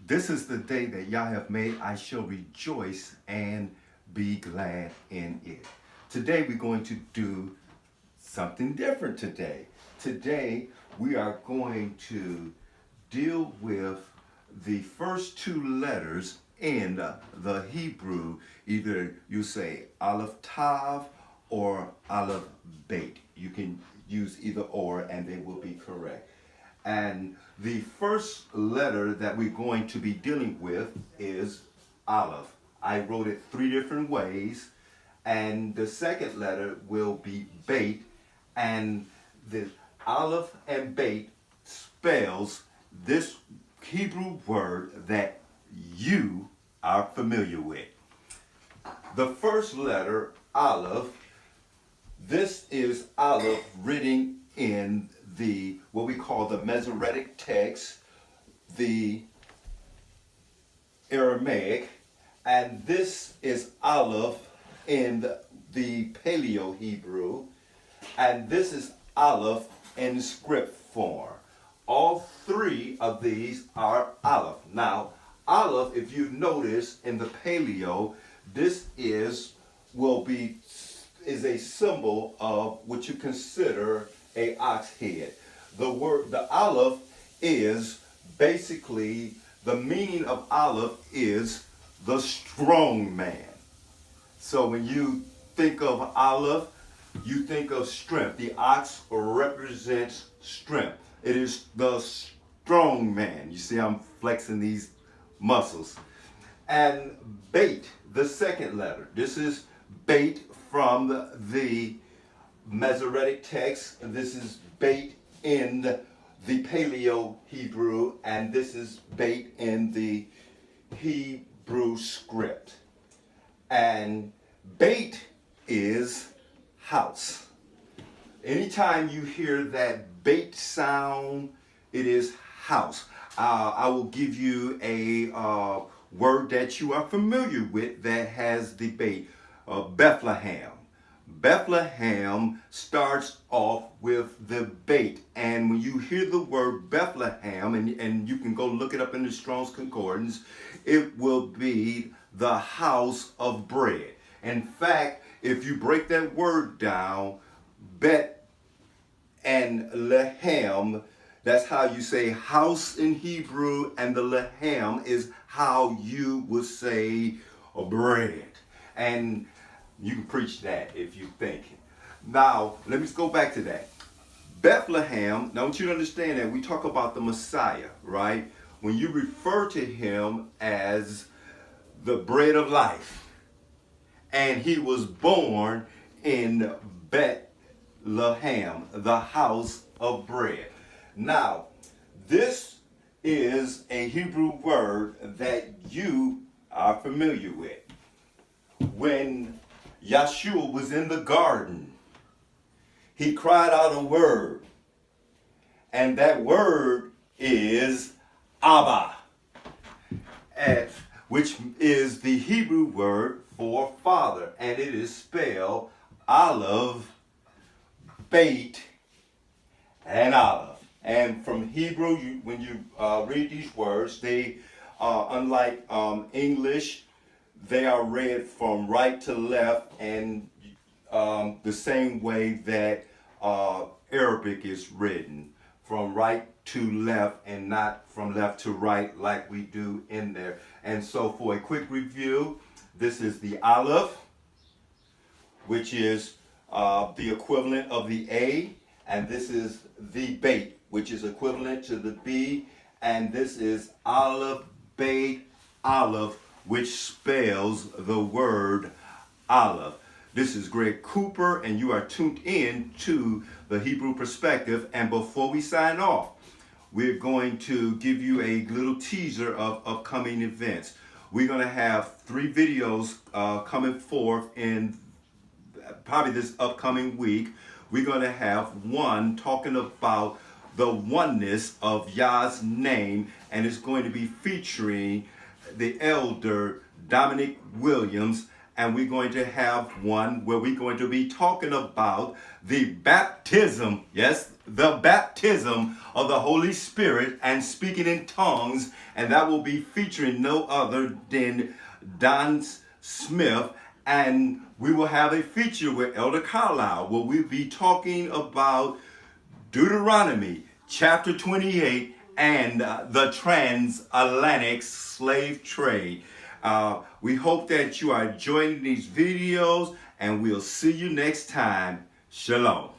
This is the day that Yah have made. I shall rejoice and be glad in it. Today we're going to do something different today. Today we are going to deal with the first two letters in the Hebrew. Either you say Aleph Tav or Aleph Beit. You can use either or and they will be correct. And the first letter that we're going to be dealing with is Aleph. I wrote it three different ways. And the second letter will be Beit. And the Aleph and Beit spells this Hebrew word that you are familiar with. The first letter, Aleph, this is Aleph written in the what we call the Masoretic text, the Aramaic, and this is Aleph in the Paleo Hebrew, and this is Aleph in script form. All three of these are Aleph. Now, Aleph, if you notice in the Paleo, this is a symbol of what you consider a ox head. The Aleph is basically, the meaning of Aleph is the strong man. So when you think of Aleph, you think of strength. The ox represents strength. It is the strong man. You see, I'm flexing these muscles. And Beit, the second letter. This is Beit from the Masoretic text. This is Beit in the Paleo Hebrew, and this is Beit in the Hebrew script. And Beit is house. Anytime you hear that Beit sound, it is house. I will give you a word that you are familiar with that has the Beit, Bethlehem. Bethlehem starts off with the Beit, and when you hear the word Bethlehem, and you can go look it up in the Strong's Concordance, it will be the house of bread. In fact, if you break that word down, Bet and Lehem, that's how you say house in Hebrew, and the Lehem is how you would say bread. And you can preach that if you think. Now, let me go back to that. Bethlehem, now I want you to understand that we talk about the Messiah, right? When you refer to him as the bread of life, and he was born in Bethlehem, the house of bread. Now, this is a Hebrew word that you are familiar with. When Yeshua was in the garden, he cried out a word, and that word is Abba, which is the Hebrew word for father, and it is spelled Aleph, Beit, and Aleph. And from Hebrew, when you read these words, they unlike English, they are read from right to left, and the same way that Arabic is written, from right to left and not from left to right like we do in there. And so for a quick review, this is the Aleph, which is the equivalent of the A, and this is the Beit, which is equivalent to the B, and this is Aleph, Beit, Aleph, which spells the word Aleph. This is Greg Cooper, and you are tuned in to the Hebrew Perspective. And before we sign off, we're going to give you a little teaser of upcoming events. We're going to have 3 videos coming forth in probably this upcoming week. We're going to have one talking about the oneness of Yah's name, and it's going to be featuring the elder Dominic Williams, and we're going to have one where we're going to be talking about the baptism, yes, the baptism of the Holy Spirit and speaking in tongues, and that will be featuring no other than Don Smith. And we will have a feature with Elder Carlisle where we'll be talking about Deuteronomy chapter 28 and the transatlantic slave trade. We hope that you are enjoying these videos, and we'll see you next time. Shalom.